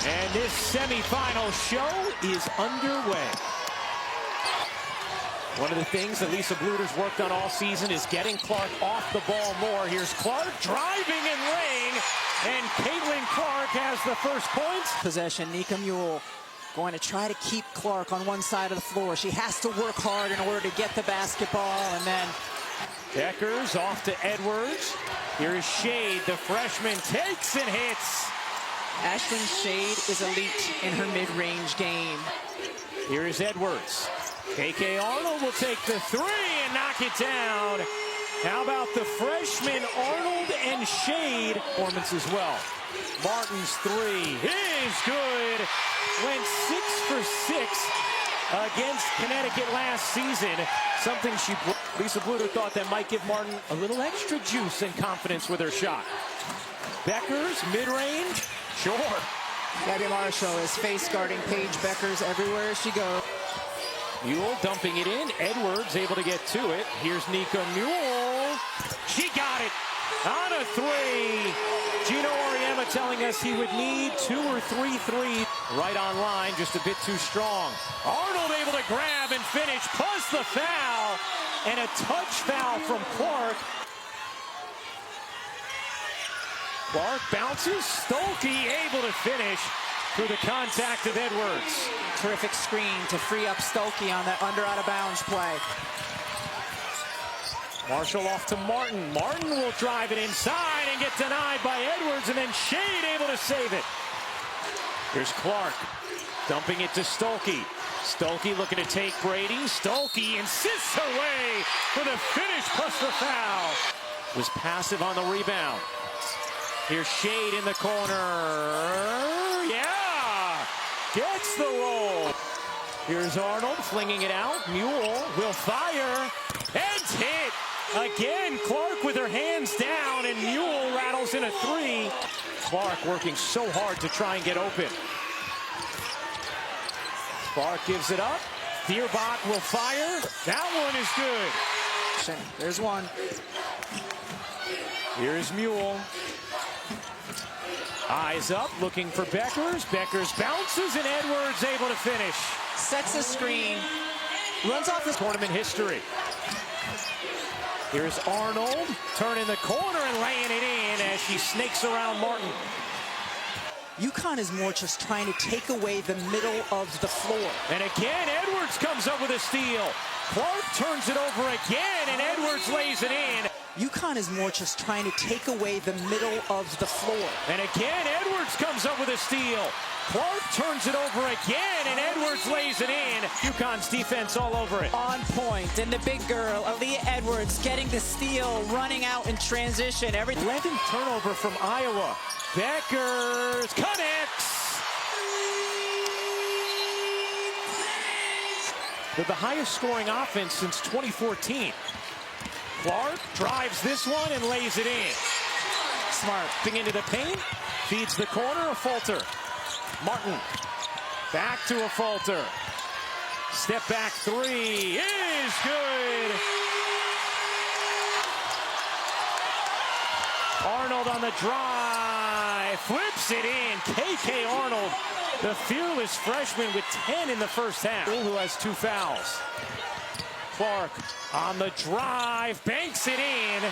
And this semifinal show is underway. One of the things that Lisa Bluder's worked on all season is getting Clark off the ball more. Here's Clark driving and laying, and Caitlin Clark has the first points. Possession, Nika Mule going to try to keep Clark on one side of the floor. She has to work hard in order to get the basketball, and then Beckers off to Edwards. Here is Shade, the freshman, takes and hits. Ashlyn Shade is elite in her mid-range game. Here is Edwards. KK Arnold will take the three and knock it down. How about the freshman Arnold and Shade performance as well? Martin's three is good. Went 6 for 6 against Connecticut last season. Something Lisa Bluder thought that might give Martin a little extra juice and confidence with her shot. Beckers, mid-range, sure. Gabby Marshall is face guarding Paige Beckers everywhere she goes. Mule dumping it in. Edwards able to get to it. Here's Nika Mule. She got it on a three. Gino Auriemma telling us he would need 2 or 3 threes. Right on line, just a bit too strong. Arnold able to grab and finish, plus the foul. And a touch foul from Clark. Clark bounces. Stolke able to finish through the contact of Edwards. Terrific screen to free up Stolke on that under out of bounds play. Marshall off to Martin. Martin will drive it inside and get denied by Edwards, and then Shade able to save it. Here's Clark dumping it to Stolke. Stolke looking to take Brady. Stolke insists her way for the finish plus the foul. Was passive on the rebound. Here's Shade in the corner. Yeah! Gets the roll. Here's Arnold flinging it out. Mule will fire and hit. Again, Clark with her hands down, and Mule rattles in a three. Clark working so hard to try and get open. Clark gives it up. Fierbach will fire. That one is good. There's one. Here's Mule. Eyes up, looking for Beckers. Beckers bounces, and Edwards able to finish. Sets a screen. Runs off his tournament history. Here's Arnold, turning the corner and laying it in as she snakes around Martin. UConn is more just trying to take away the middle of the floor. And again, Edwards comes up with a steal. Clark turns it over again, and Edwards lays it in. UConn is more just trying to take away the middle of the floor. And again, Edwards comes up with a steal. Clark turns it over again, and Edwards lays it in. UConn's defense all over it. On point, and the big girl, Aaliyah Edwards, getting the steal, running out in transition. 11th turnover from Iowa. Beckers connects. They're the highest scoring offense since 2014. Clark drives this one and lays it in. Smart thing into the paint, feeds the corner, a falter. Martin back to a falter. Step back three is good. Arnold on the drive, flips it in. KK Arnold, the fearless freshman with 10 in the first half, who has 2 fouls. Clark on the drive, banks it in.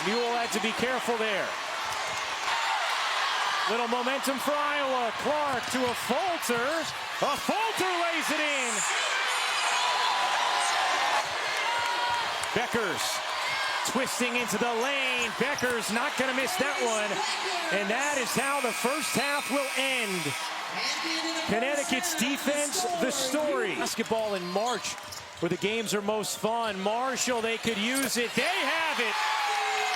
Mule had to be careful there. Little momentum for Iowa. Clark to a falter. A falter lays it in. Beckers twisting into the lane. Beckers not going to miss that one. And that is how the first half will end. Connecticut's defense, the story. Basketball in March, where the games are most fun. Marshall, they could use it. They have it.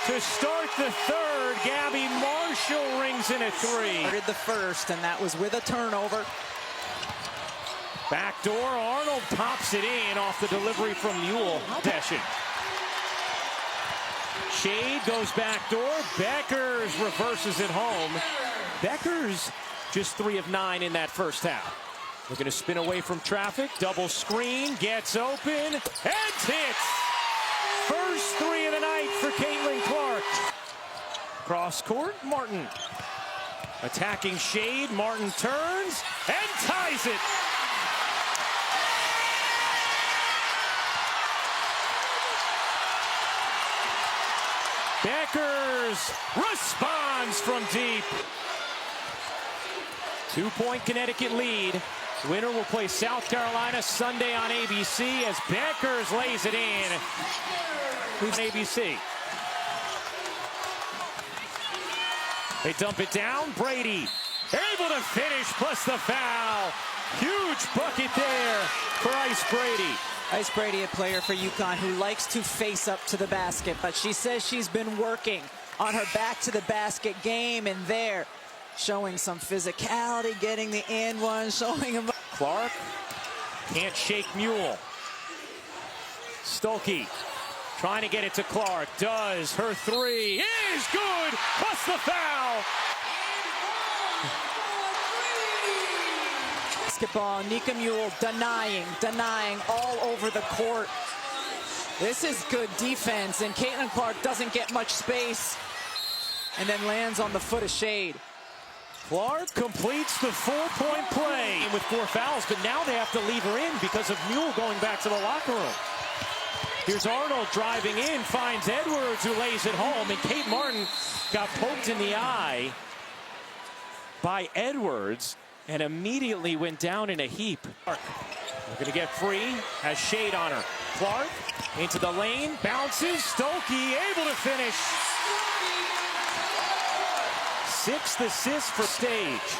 To start the third, Gabby Marshall rings in a three. Started the first, and that was with a turnover. Backdoor, Arnold pops it in off the delivery from Mule. Possession. Shade goes backdoor. Beckers reverses it home. Beckers just 3 of 9 in that first half. Looking to spin away from traffic. Double screen, gets open, and hits. First 3 of the night for Caitlin Clark. Cross court, Martin. Attacking Shade, Martin turns and ties it. Beckers responds from deep. 2-point Connecticut lead. Winner will play South Carolina Sunday on ABC as Beckers lays it in. Who's ABC? They dump it down. Brady able to finish plus the foul. Huge bucket there for Ice Brady. Ice Brady, a player for UConn who likes to face up to the basket, but she says she's been working on her back to the basket game, and there showing some physicality, getting the and one, showing him. Clark can't shake Mule. Stolke trying to get it to Clark. Does. Her three is good. Plus the foul. Basketball. Nika Mule denying all over the court. This is good defense, and Caitlin Clark doesn't get much space and then lands on the foot of Shade. Clark completes the 4-point play with 4 fouls, but now they have to leave her in because of Mule going back to the locker room. Here's Arnold driving in, finds Edwards, who lays it home, and Kate Martin got poked in the eye by Edwards and immediately went down in a heap. Clark, we're going to get free, has Shade on her. Clark into the lane, bounces, Stolke able to finish. 6th assist for Stage.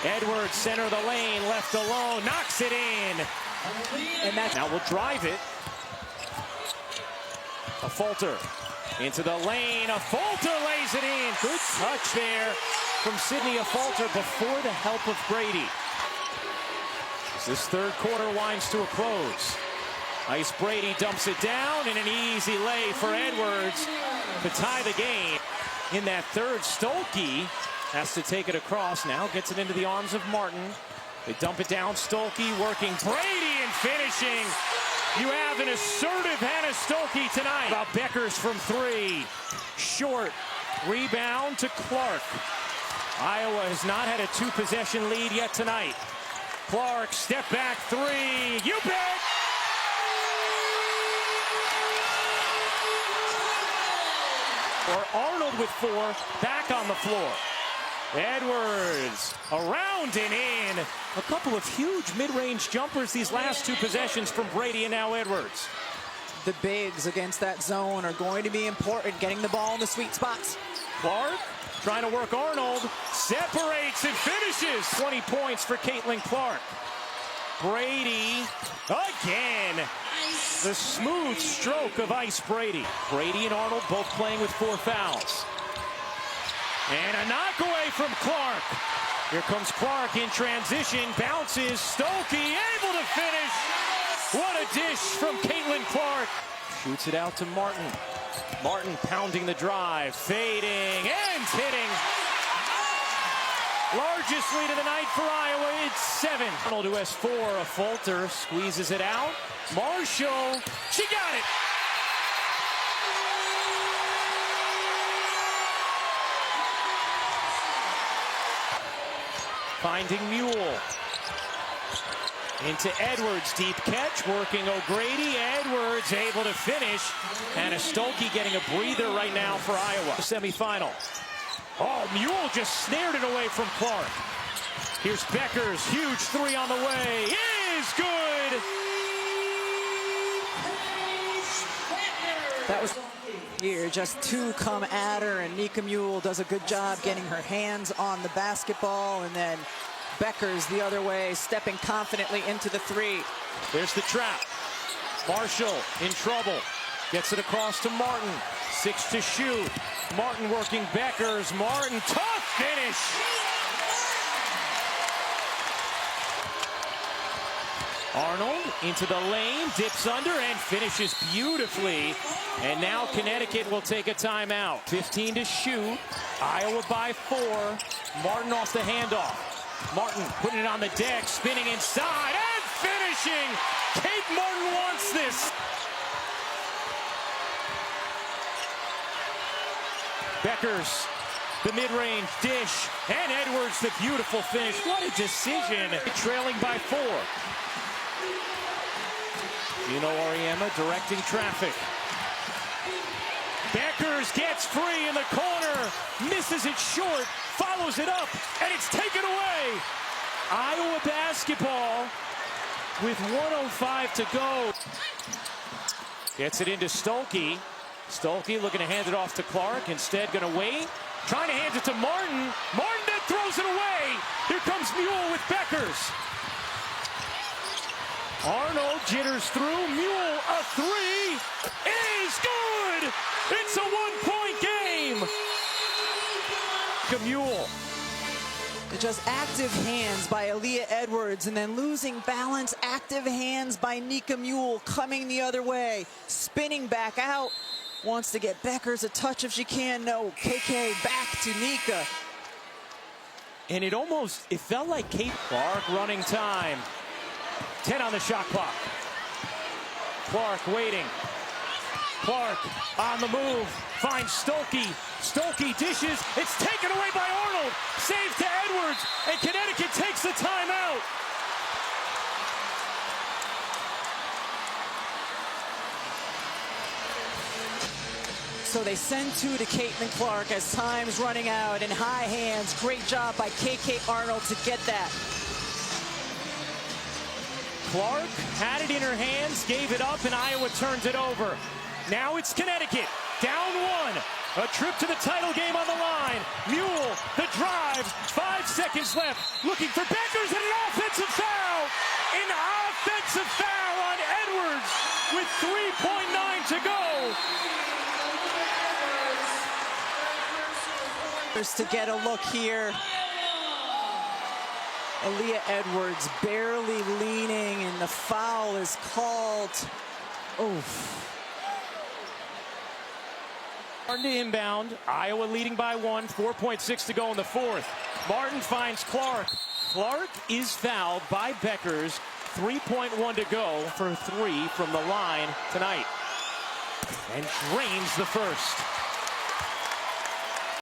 Edwards, center of the lane, left alone, knocks it in. And that now will drive it. A Falter into the lane. A Falter lays it in. Good touch there from Sydney Falter before the help of Brady. As this third quarter winds to a close. Ice Brady dumps it down, and an easy lay for Edwards to tie the game. In that third, Stolke has to take it across. Now gets it into the arms of Martin. They dump it down. Stolke working Brady and finishing. You have an assertive Hannah Stolke tonight. About Beckers from 3. Short. Rebound to Clark. Iowa has not had a 2-possession lead yet tonight. Clark, step back 3. You bet! Or Arnold with 4, back on the floor. Edwards around and in. A couple of huge mid-range jumpers these last 2 possessions from Brady and now Edwards. The bigs against that zone are going to be important, getting the ball in the sweet spots. Clark trying to work Arnold, separates and finishes. 20 points for Caitlin Clark. Brady again. The smooth stroke of Ice Brady. Brady and Arnold both playing with 4 fouls. And a knock away from Clark. Here comes Clark in transition, bounces, Stolke able to finish. What a dish from Caitlin Clark. Shoots it out to Martin. Martin pounding the drive, fading and hitting. Largest lead of the night for Iowa, it's 7. Arnold, who has 4, a Falter, squeezes it out. Marshall, she got it. Finding Mule. Into Edwards, deep catch, working O'Grady. Edwards able to finish. And a Stolke getting a breather right now for Iowa. Semifinal. Oh, Mule just snared it away from Clark. Here's Beckers, huge 3 on the way. Is good. That was here, just 2 come at her, and Nika Mule does a good job getting her hands on the basketball, and then Beckers the other way, stepping confidently into the 3. There's the trap. Marshall in trouble. Gets it across to Martin. 6 to shoot. Martin working Beckers. Martin, tough finish. Arnold into the lane, dips under and finishes beautifully. And now Connecticut will take a timeout. 15 to shoot. Iowa by 4. Martin off the handoff. Martin putting it on the deck, spinning inside and finishing. Kate Martin wants this. Beckers The mid-range dish, and Edwards the beautiful finish. What a decision, trailing by 4. Oriema directing traffic. Beckers gets free in the corner, misses it short, follows it up, and it's taken away. Iowa basketball with 1:05 to go. Gets it into Stolke. Stolke looking to hand it off to Clark. Instead going to wait. Trying to hand it to Martin. Martin then throws it away. Here comes Mule with Beckers. Arnold jitters through. Mule, a 3 is good. It's a 1-point game. Mule. Just active hands by Aaliyah Edwards, and then losing balance. Active hands by Nika Mule, coming the other way, spinning back out. Wants to get Beckers a touch if she can. No, KK back to Nika. And it felt like Kate Clark running time. 10 on the shot clock. Clark waiting. Clark on the move, finds Stolke. Stolke dishes, it's taken away by Arnold. Save to Edwards, and Connecticut takes the timeout. So they send 2 to Caitlin Clark as time's running out, and high hands. Great job by KK Arnold to get that. Clark had it in her hands, gave it up, and Iowa turns it over. Now it's Connecticut, down 1. A trip to the title game on the line. Mule, the drive, 5 seconds left. Looking for Beckers, and an offensive foul. An offensive foul on Edwards with 3.9 to go. To get a look here. Aaliyah Edwards barely leaning, and the foul is called. Oof. Martin to inbound. Iowa leading by 1. 4.6 to go in the 4th. Martin finds Clark. Clark is fouled by Beckers. 3.1 to go for 3 from the line tonight. And drains the first.